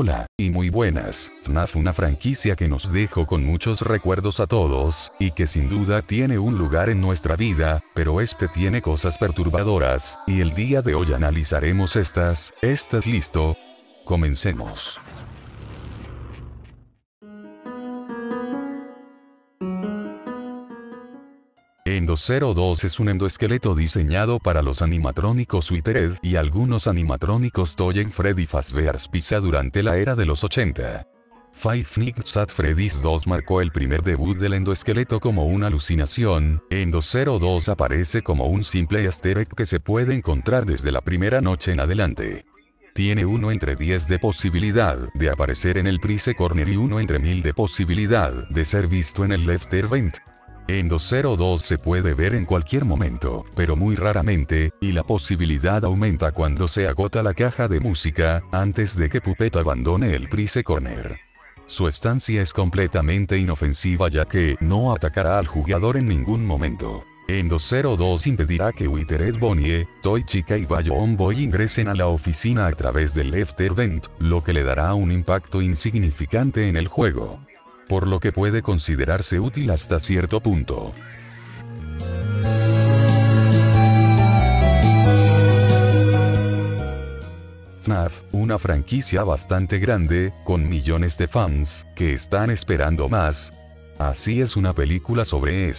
Hola, y muy buenas. FNAF, una franquicia que nos dejó con muchos recuerdos a todos, y que sin duda tiene un lugar en nuestra vida, pero este tiene cosas perturbadoras, y el día de hoy analizaremos estas. ¿Estás listo? Comencemos. Endo-02 es un endoesqueleto diseñado para los animatrónicos Withered y algunos animatrónicos Toy Freddy Fazbear's Pizza durante la era de los 80. Five Nights at Freddy's 2 marcó el primer debut del endoesqueleto como una alucinación. Endo-02 aparece como un simple easter egg que se puede encontrar desde la primera noche en adelante. Tiene 1 entre 10 de posibilidad de aparecer en el Prize Corner y 1 entre 1000 de posibilidad de ser visto en el Left Event. Endo-02 se puede ver en cualquier momento, pero muy raramente, y la posibilidad aumenta cuando se agota la caja de música, antes de que Puppet abandone el Prize Corner. Su estancia es completamente inofensiva ya que no atacará al jugador en ningún momento. Endo-02 impedirá que Withered Bonnie, Toy Chica y Bayon Boy ingresen a la oficina a través del Left Event, lo que le dará un impacto insignificante en el juego, por lo que puede considerarse útil hasta cierto punto. FNAF, una franquicia bastante grande, con millones de fans, que están esperando más. Así es una película sobre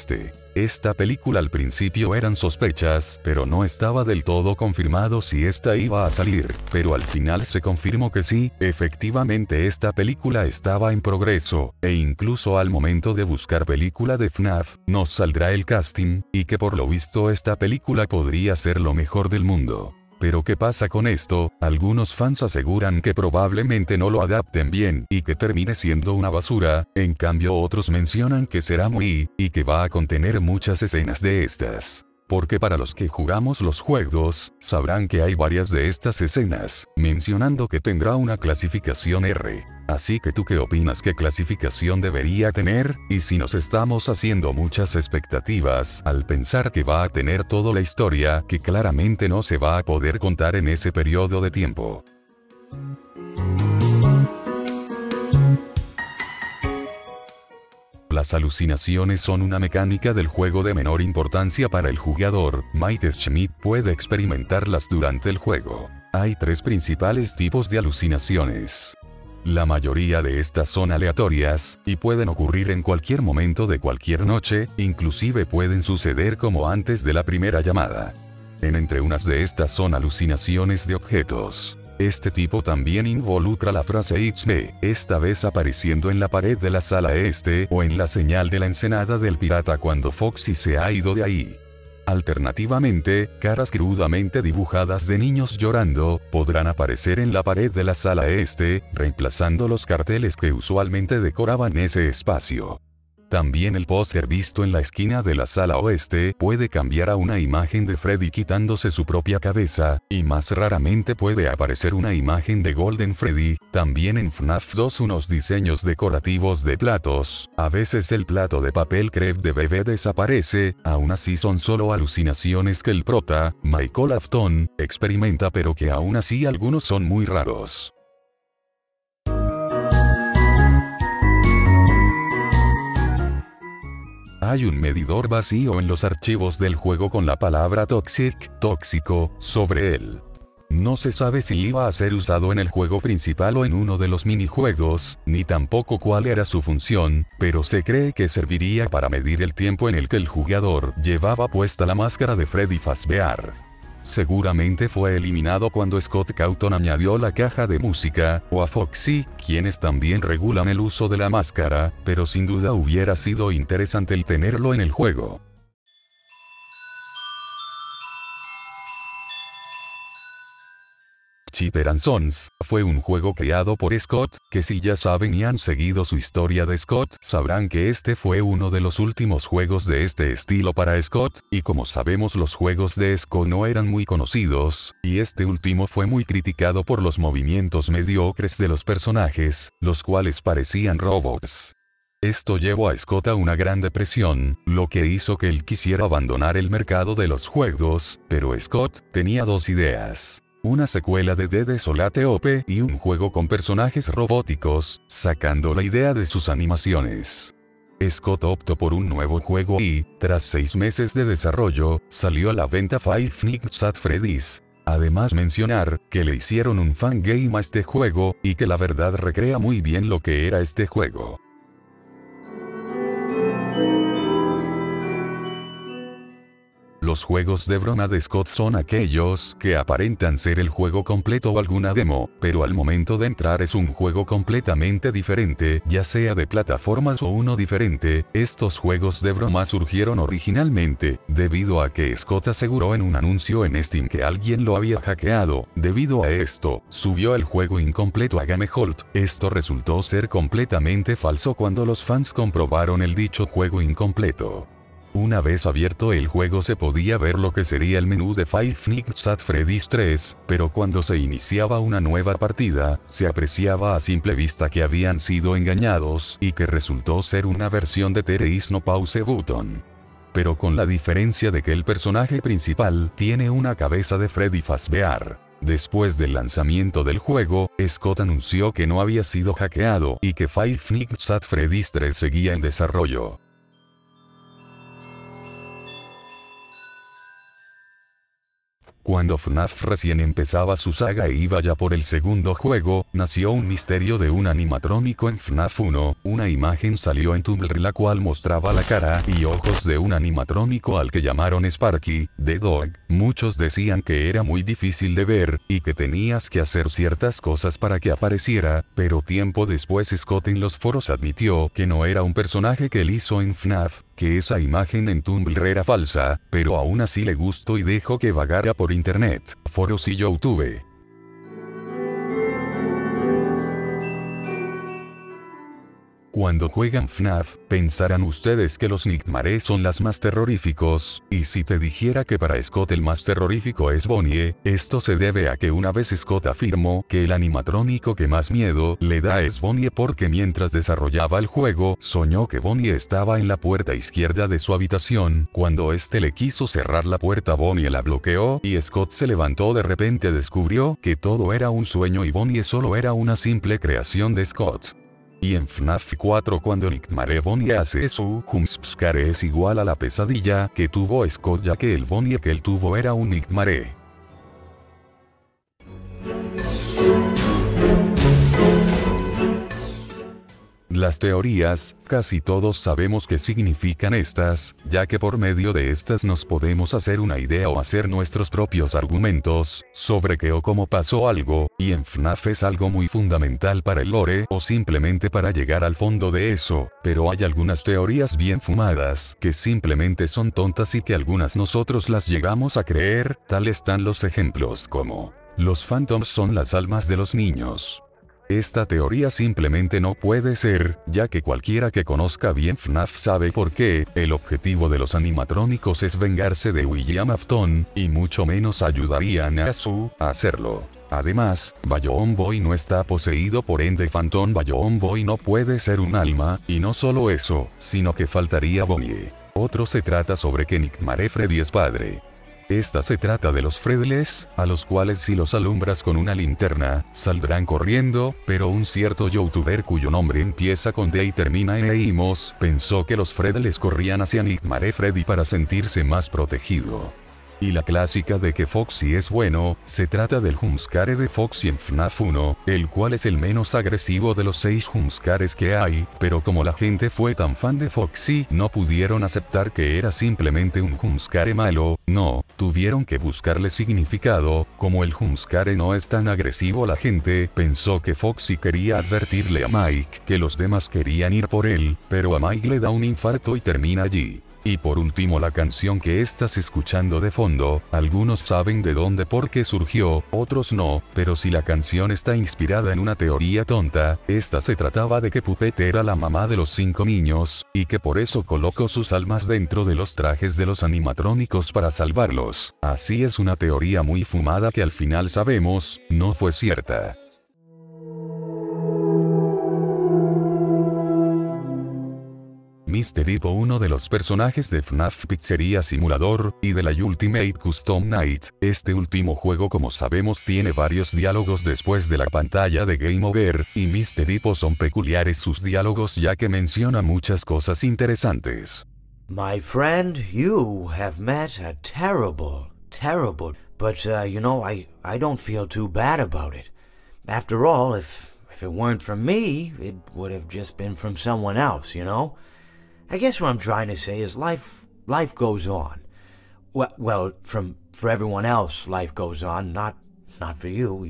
Esta película al principio eran sospechas, pero no estaba del todo confirmado si esta iba a salir, pero al final se confirmó que sí, efectivamente esta película estaba en progreso, e incluso al momento de buscar película de FNAF, nos saldrá el casting, y que por lo visto esta película podría ser lo mejor del mundo. Pero ¿qué pasa con esto? Algunos fans aseguran que probablemente no lo adapten bien y que termine siendo una basura, en cambio otros mencionan que será y que va a contener muchas escenas de estas. Porque para los que jugamos los juegos, sabrán que hay varias de estas escenas, mencionando que tendrá una clasificación R. Así que ¿tú qué opinas qué clasificación debería tener? Y si nos estamos haciendo muchas expectativas al pensar que va a tener toda la historia que claramente no se va a poder contar en ese periodo de tiempo. Las alucinaciones son una mecánica del juego de menor importancia para el jugador. Mike Schmidt puede experimentarlas durante el juego. Hay 3 principales tipos de alucinaciones. La mayoría de estas son aleatorias, y pueden ocurrir en cualquier momento de cualquier noche, inclusive pueden suceder como antes de la primera llamada. Entre unas de estas son alucinaciones de objetos. Este tipo también involucra la frase XB, esta vez apareciendo en la pared de la sala o en la señal de la ensenada del pirata cuando Foxy se ha ido de ahí. Alternativamente, caras crudamente dibujadas de niños llorando, podrán aparecer en la pared de la sala reemplazando los carteles que usualmente decoraban ese espacio. También el póster visto en la esquina de la sala oeste puede cambiar a una imagen de Freddy quitándose su propia cabeza, y más raramente puede aparecer una imagen de Golden Freddy. También en FNAF 2 unos diseños decorativos de platos, a veces el plato de papel crepe de bebé desaparece, aún así son solo alucinaciones que el prota, Michael Afton, experimenta pero que aún así algunos son muy raros. Hay un medidor vacío en los archivos del juego con la palabra toxic, tóxico, sobre él. No se sabe si iba a ser usado en el juego principal o en uno de los minijuegos, ni tampoco cuál era su función, pero se cree que serviría para medir el tiempo en el que el jugador llevaba puesta la máscara de Freddy Fazbear. Seguramente fue eliminado cuando Scott Cawthon añadió la caja de música, o a Foxy, quienes también regulan el uso de la máscara, pero sin duda hubiera sido interesante el tenerlo en el juego. Chipper and Sons fue un juego creado por Scott, que si ya saben y han seguido su historia de Scott, sabrán que este fue uno de los últimos juegos de este estilo para Scott, y como sabemos los juegos de Scott no eran muy conocidos, y este último fue muy criticado por los movimientos mediocres de los personajes, los cuales parecían robots. Esto llevó a Scott a una gran depresión, lo que hizo que él quisiera abandonar el mercado de los juegos, pero Scott tenía 2 ideas. una secuela de The Desolate Ope y un juego con personajes robóticos, sacando la idea de sus animaciones. Scott optó por un nuevo juego y, tras 6 meses de desarrollo, salió a la venta Five Nights at Freddy's. Además mencionar, que le hicieron un fangame a este juego, y que la verdad recrea muy bien lo que era este juego. Los juegos de broma de Scott son aquellos que aparentan ser el juego completo o alguna demo, pero al momento de entrar es un juego completamente diferente, ya sea de plataformas o uno diferente. Estos juegos de broma surgieron originalmente, debido a que Scott aseguró en un anuncio en Steam que alguien lo había hackeado. Debido a esto, subió el juego incompleto a Gamejolt. Esto resultó ser completamente falso cuando los fans comprobaron el dicho juego incompleto. Una vez abierto el juego se podía ver lo que sería el menú de Five Nights at Freddy's 3, pero cuando se iniciaba una nueva partida, se apreciaba a simple vista que habían sido engañados y que resultó ser una versión de There is no pause button. Pero con la diferencia de que el personaje principal tiene una cabeza de Freddy Fazbear. Después del lanzamiento del juego, Scott anunció que no había sido hackeado y que Five Nights at Freddy's 3 seguía en desarrollo. Cuando FNAF recién empezaba su saga e iba ya por el segundo juego, nació un misterio de un animatrónico en FNAF 1, una imagen salió en Tumblr la cual mostraba la cara y ojos de un animatrónico al que llamaron Sparky, the Dog. Muchos decían que era muy difícil de ver, y que tenías que hacer ciertas cosas para que apareciera, pero tiempo después Scott en los foros admitió que no era un personaje que él hizo en FNAF, que esa imagen en Tumblr era falsa, pero aún así le gustó y dejó que vagara por internet, foros y YouTube. Cuando juegan FNAF, pensarán ustedes que los Nightmare son las más terroríficos, y si te dijera que para Scott el más terrorífico es Bonnie, esto se debe a que una vez Scott afirmó que el animatrónico que más miedo le da es Bonnie porque mientras desarrollaba el juego, soñó que Bonnie estaba en la puerta izquierda de su habitación. Cuando este le quiso cerrar la puerta, Bonnie la bloqueó y Scott se levantó. De repente descubrió que todo era un sueño y Bonnie solo era una simple creación de Scott. Y en FNAF 4 cuando Nightmare Bonnie hace su jumpscare es igual a la pesadilla que tuvo Scott, ya que el Bonnie que él tuvo era un Nightmare. Las teorías, casi todos sabemos qué significan estas, ya que por medio de estas nos podemos hacer una idea o hacer nuestros propios argumentos, sobre qué o cómo pasó algo, y en FNAF es algo muy fundamental para el lore o simplemente para llegar al fondo de eso, pero hay algunas teorías bien fumadas, que simplemente son tontas y que algunas nosotros las llegamos a creer. Tal están los ejemplos como, los Phantoms son las almas de los niños. Esta teoría simplemente no puede ser, ya que cualquiera que conozca bien FNAF sabe por qué. El objetivo de los animatrónicos es vengarse de William Afton, y mucho menos ayudarían a Sue a hacerlo. Además, Balloon Boy no está poseído, por ende Phantom Balloon Boy no puede ser un alma, y no solo eso, sino que faltaría Bonnie. Otro se trata sobre que Nightmare Freddy es padre. Esta se trata de los Fredles, a los cuales si los alumbras con una linterna, saldrán corriendo, pero un cierto youtuber cuyo nombre empieza con D y termina en Eimos, pensó que los Fredles corrían hacia Nightmare Freddy para sentirse más protegido. Y la clásica de que Foxy es bueno, se trata del jumpscare de Foxy en FNAF 1, el cual es el menos agresivo de los 6 jumpscares que hay, pero como la gente fue tan fan de Foxy, no pudieron aceptar que era simplemente un jumpscare malo, no, tuvieron que buscarle significado. Como el jumpscare no es tan agresivo, la gente pensó que Foxy quería advertirle a Mike que los demás querían ir por él, pero a Mike le da un infarto y termina allí. Y por último, la canción que estás escuchando de fondo, algunos saben de dónde por qué surgió, otros no, pero si la canción está inspirada en una teoría tonta, esta se trataba de que Puppet era la mamá de los 5 niños, y que por eso colocó sus almas dentro de los trajes de los animatrónicos para salvarlos. Así es una teoría muy fumada que al final sabemos, no fue cierta. Mr. Hippo, uno de los personajes de FNAF Pizzeria Simulador, y de la Ultimate Custom Night. Este último juego, como sabemos, tiene varios diálogos después de la pantalla de Game Over, y Mr. Hippo son peculiares sus diálogos ya que menciona muchas cosas interesantes. My friend, you have met a terrible, but you know, I don't feel too bad about it. After all, if it weren't from me, it would have just been from someone else, you know? I guess what I'm trying to say is life goes on. Well, for everyone else, life goes on, not for you.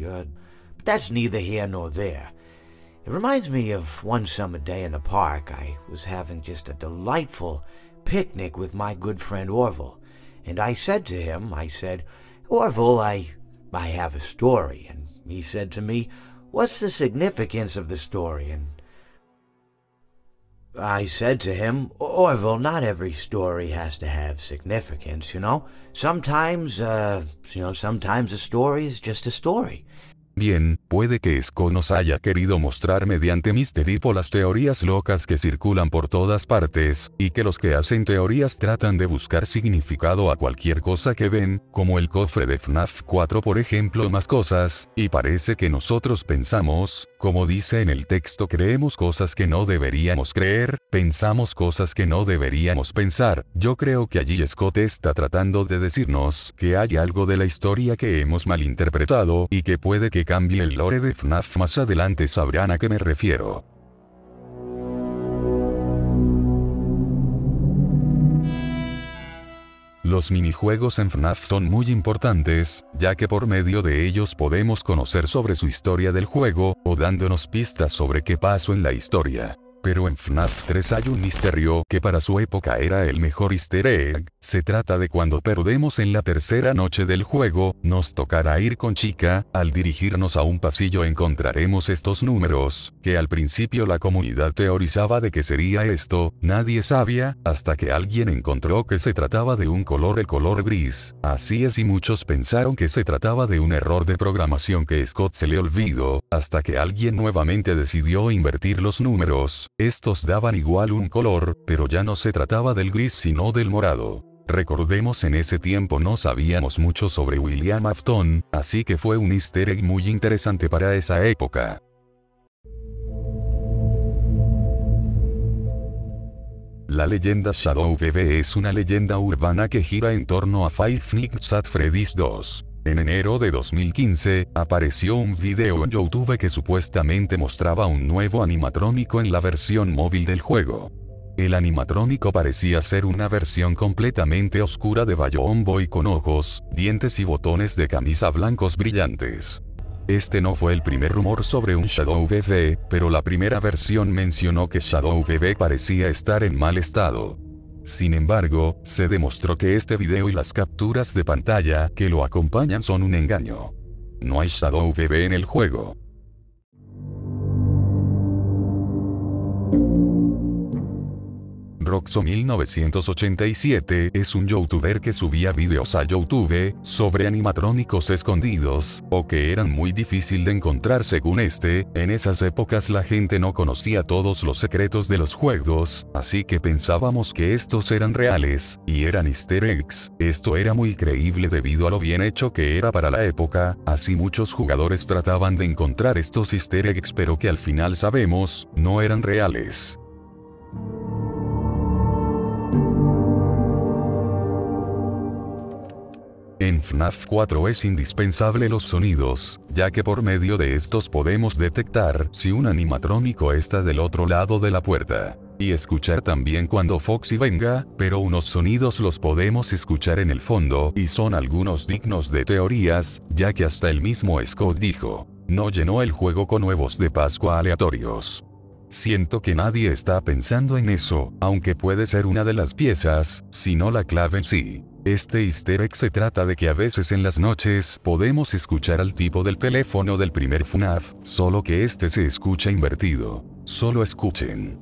But that's neither here nor there. It reminds me of one summer day in the park. I was having just a delightful picnic with my good friend Orville, and I said to him, Orville, I have a story. And he said to me, what's the significance of the story? And I said to him, Orville, not every story has to have significance, you know? Sometimes a story is just a story. Bien, puede que Scott nos haya querido mostrar mediante Mr. Hippo las teorías locas que circulan por todas partes, y que los que hacen teorías tratan de buscar significado a cualquier cosa que ven, como el cofre de FNAF 4 por ejemplo, más cosas, y parece que nosotros pensamos, como dice en el texto, creemos cosas que no deberíamos creer, pensamos cosas que no deberíamos pensar. Yo creo que allí Scott está tratando de decirnos que hay algo de la historia que hemos malinterpretado, y que puede que cambie el lore de FNAF. Más adelante sabrán a qué me refiero. Los minijuegos en FNAF son muy importantes, ya que por medio de ellos podemos conocer sobre su historia del juego, o dándonos pistas sobre qué pasó en la historia. Pero en FNAF 3 hay un misterio que para su época era el mejor easter egg. Se trata de cuando perdemos en la tercera noche del juego, nos tocará ir con Chica. Al dirigirnos a un pasillo encontraremos estos números, que al principio la comunidad teorizaba de que sería esto, nadie sabía, hasta que alguien encontró que se trataba de un color, el color gris. Así es, y muchos pensaron que se trataba de un error de programación que Scott se le olvidó, hasta que alguien nuevamente decidió invertir los números. Estos daban igual un color, pero ya no se trataba del gris sino del morado. Recordemos, en ese tiempo no sabíamos mucho sobre William Afton, así que fue un easter egg muy interesante para esa época. La leyenda Shadow Bebe es una leyenda urbana que gira en torno a Five Nights at Freddy's 2. En enero de 2015, apareció un video en YouTube que supuestamente mostraba un nuevo animatrónico en la versión móvil del juego. El animatrónico parecía ser una versión completamente oscura de Bayon Boy con ojos, dientes y botones de camisa blancos brillantes. Este no fue el primer rumor sobre un Shadow Bebe, pero la primera versión mencionó que Shadow Bebe parecía estar en mal estado. Sin embargo, se demostró que este video y las capturas de pantalla que lo acompañan son un engaño. No hay Shadow Bebe en el juego. Roxo1987 es un youtuber que subía videos a YouTube sobre animatrónicos escondidos, o que eran muy difícil de encontrar según este. En esas épocas la gente no conocía todos los secretos de los juegos, así que pensábamos que estos eran reales, y eran easter eggs. Esto era muy creíble debido a lo bien hecho que era para la época, así muchos jugadores trataban de encontrar estos easter eggs, pero que al final sabemos, no eran reales. En FNAF 4 es indispensable los sonidos, ya que por medio de estos podemos detectar si un animatrónico está del otro lado de la puerta. Y escuchar también cuando Foxy venga, pero unos sonidos los podemos escuchar en el fondo, y son algunos dignos de teorías, ya que hasta el mismo Scott dijo, no llenó el juego con huevos de Pascua aleatorios. Siento que nadie está pensando en eso, aunque puede ser una de las piezas, si no la clave en sí. Este easter egg se trata de que a veces en las noches podemos escuchar al tipo del teléfono del primer FNAF, solo que este se escucha invertido. Solo escuchen.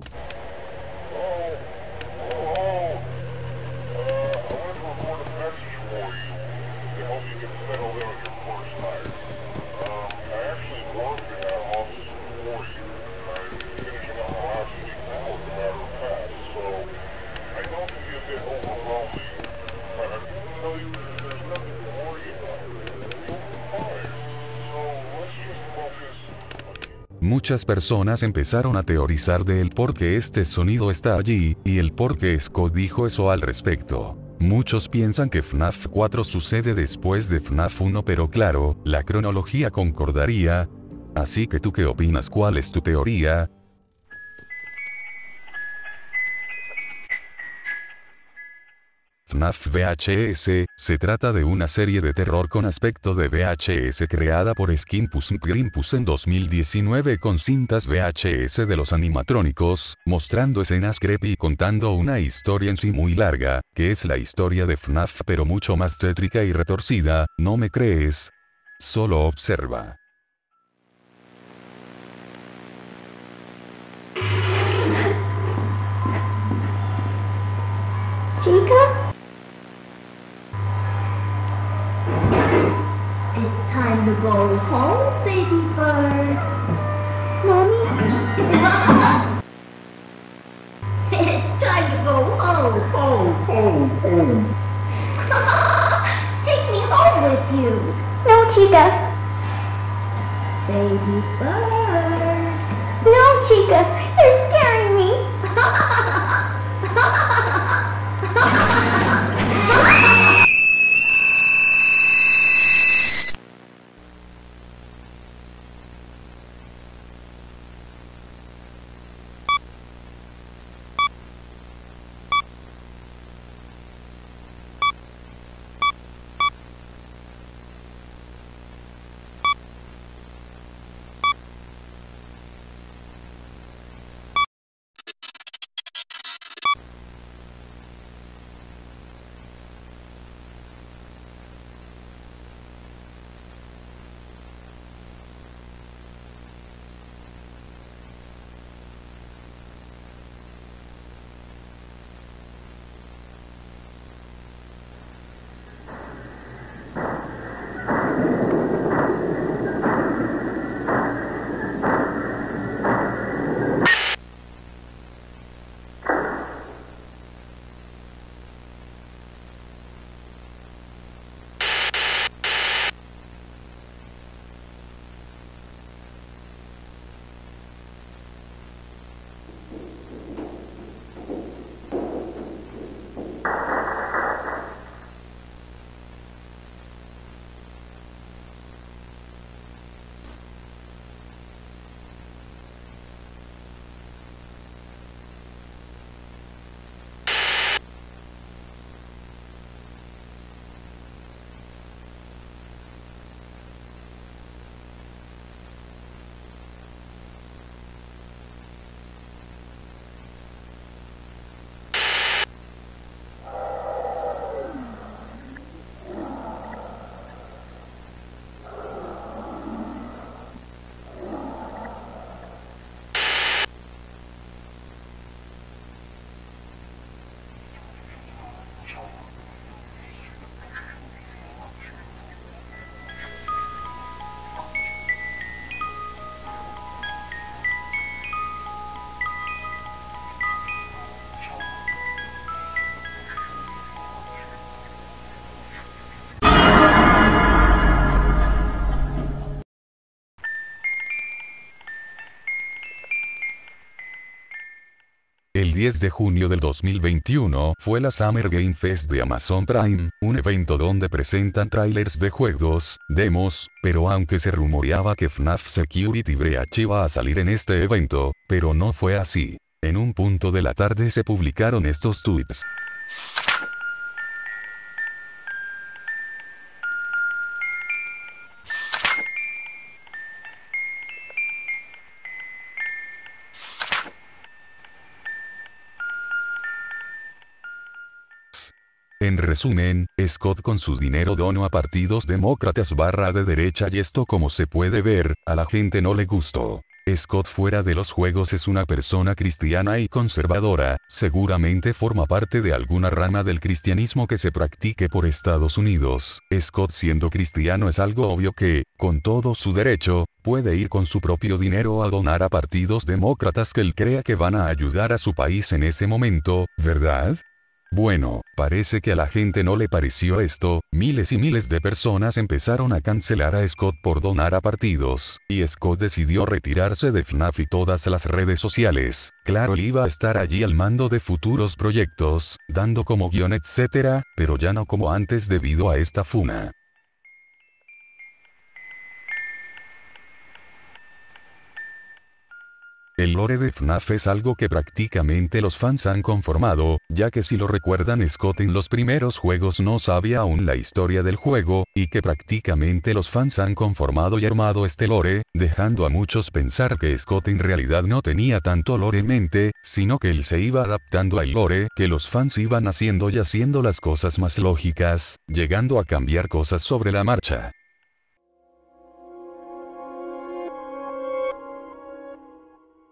muchas personas empezaron a teorizar de el por qué este sonido está allí, y el por qué Scott dijo eso al respecto. Muchos piensan que FNAF 4 sucede después de FNAF 1, pero claro, la cronología concordaría. Así que ¿tú qué opinas? ¿Cuál es tu teoría? FNAF VHS, se trata de una serie de terror con aspecto de VHS creada por Skimpus Grimpus en 2019 con cintas VHS de los animatrónicos, mostrando escenas creepy y contando una historia en sí muy larga, que es la historia de FNAF pero mucho más tétrica y retorcida. ¿No me crees? Solo observa. Chica? It's time to go home, baby bird. Mommy? It's time to go home. Home. Take me home with you. No, Chica. Baby bird. No, Chica. You're scaring me. El 10 de junio del 2021 fue la Summer Game Fest de Amazon Prime, un evento donde presentan trailers de juegos, demos, pero aunque se rumoreaba que FNAF Security Breach iba a salir en este evento, pero no fue así. En un punto de la tarde se publicaron estos tweets. En resumen, Scott con su dinero donó a partidos demócratas / de derecha y esto, como se puede ver, a la gente no le gustó. Scott fuera de los juegos es una persona cristiana y conservadora, seguramente forma parte de alguna rama del cristianismo que se practique por Estados Unidos. Scott siendo cristiano es algo obvio que, con todo su derecho, puede ir con su propio dinero a donar a partidos demócratas que él crea que van a ayudar a su país en ese momento, ¿verdad? Bueno, parece que a la gente no le pareció esto, miles y miles de personas empezaron a cancelar a Scott por donar a partidos, y Scott decidió retirarse de FNAF y todas las redes sociales. Claro, él iba a estar allí al mando de futuros proyectos, dando como guión etc., pero ya no como antes debido a esta funa. El lore de FNAF es algo que prácticamente los fans han conformado, ya que si lo recuerdan, Scott en los primeros juegos no sabía aún la historia del juego, y que prácticamente los fans han conformado y armado este lore, dejando a muchos pensar que Scott en realidad no tenía tanto lore en mente, sino que él se iba adaptando al lore que los fans iban haciendo y haciendo las cosas más lógicas, llegando a cambiar cosas sobre la marcha.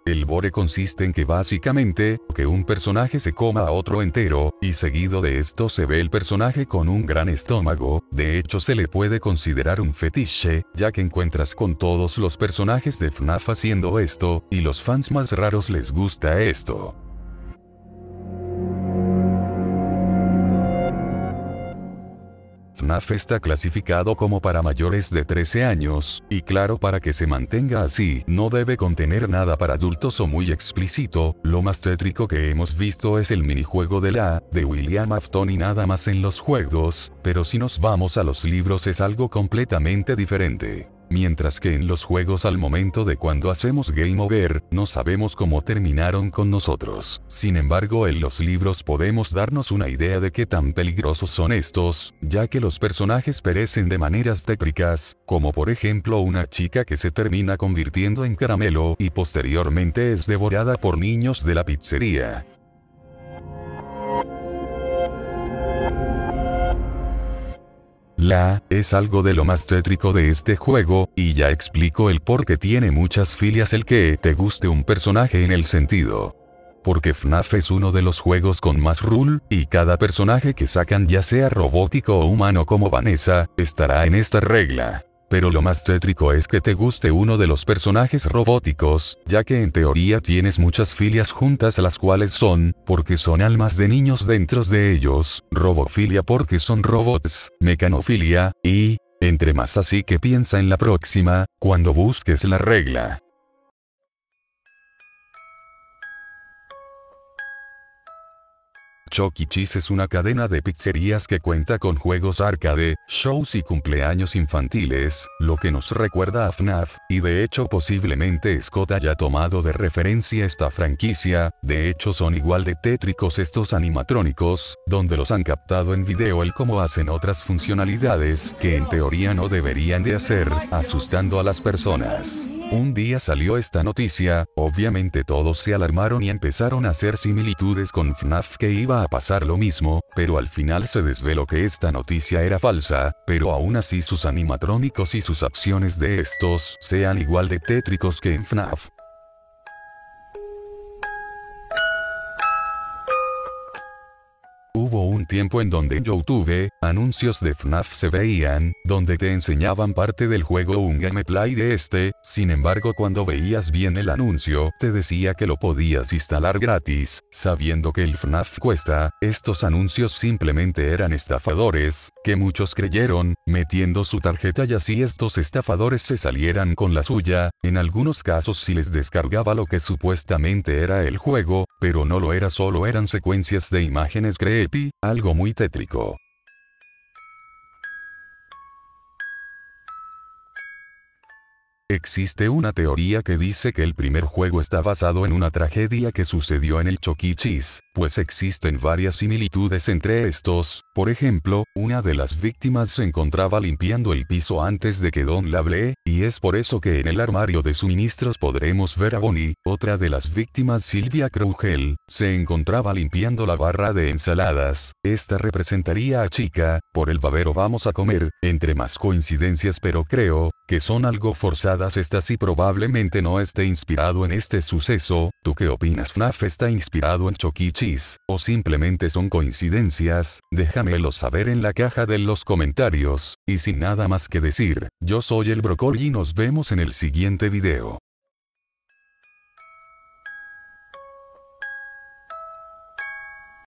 El lore consiste en que básicamente, que un personaje se coma a otro entero, y seguido de esto se ve el personaje con un gran estómago. De hecho se le puede considerar un fetiche, ya que encuentras con todos los personajes de FNAF haciendo esto, y los fans más raros les gusta esto. FNAF está clasificado como para mayores de 13 años, y claro, para que se mantenga así, no debe contener nada para adultos o muy explícito. Lo más tétrico que hemos visto es el minijuego de William Afton y nada más en los juegos, pero si nos vamos a los libros es algo completamente diferente. Mientras que en los juegos al momento de cuando hacemos game over, no sabemos cómo terminaron con nosotros. Sin embargo, en los libros podemos darnos una idea de qué tan peligrosos son estos, ya que los personajes perecen de maneras tétricas, como por ejemplo una chica que se termina convirtiendo en caramelo y posteriormente es devorada por niños de la pizzería. Es algo de lo más tétrico de este juego, y ya explico el por qué tiene muchas filias el que te guste un personaje en el sentido. Porque FNAF es uno de los juegos con más rule, y cada personaje que sacan, ya sea robótico o humano como Vanessa, estará en esta regla. Pero lo más tétrico es que te guste uno de los personajes robóticos, ya que en teoría tienes muchas filias juntas, las cuales son, porque son almas de niños dentro de ellos, robofilia porque son robots, mecanofilia, y, entre más. Así que piensa en la próxima, cuando busques la regla. Chuck E. Cheese es una cadena de pizzerías que cuenta con juegos arcade, shows y cumpleaños infantiles, lo que nos recuerda a FNAF, y de hecho posiblemente Scott haya tomado de referencia esta franquicia. De hecho son igual de tétricos estos animatrónicos, donde los han captado en video el cómo hacen otras funcionalidades que en teoría no deberían de hacer, asustando a las personas. Un día salió esta noticia, obviamente todos se alarmaron y empezaron a hacer similitudes con FNAF, que iba a pasar lo mismo, pero al final se desveló que esta noticia era falsa, pero aún así sus animatrónicos y sus acciones de estos sean igual de tétricos que en FNAF. Hubo un tiempo en donde en YouTube, anuncios de FNAF se veían, donde te enseñaban parte del juego o un gameplay de este. Sin embargo, cuando veías bien el anuncio, te decía que lo podías instalar gratis, sabiendo que el FNAF cuesta. Estos anuncios simplemente eran estafadores, que muchos creyeron, metiendo su tarjeta, y así estos estafadores se salieran con la suya. En algunos casos sí les descargaba lo que supuestamente era el juego, pero no lo era, solo eran secuencias de imágenes creepy, algo muy tétrico. Existe una teoría que dice que el primer juego está basado en una tragedia que sucedió en el Chuck E. Cheese, pues existen varias similitudes entre estos. Por ejemplo, una de las víctimas se encontraba limpiando el piso antes de que Don la hable, y es por eso que en el armario de suministros podremos ver a Bonnie. Otra de las víctimas, Sylvia Krugel, se encontraba limpiando la barra de ensaladas. Esta representaría a Chica. Por el babero vamos a comer, entre más coincidencias, pero creo que son algo forzadas estas y probablemente no esté inspirado en este suceso. ¿Tú qué opinas? ¿FNAF está inspirado en Chuck E. Cheese, o simplemente son coincidencias? Déjamelo saber en la caja de los comentarios. Y sin nada más que decir, yo soy el Broccoli y nos vemos en el siguiente video.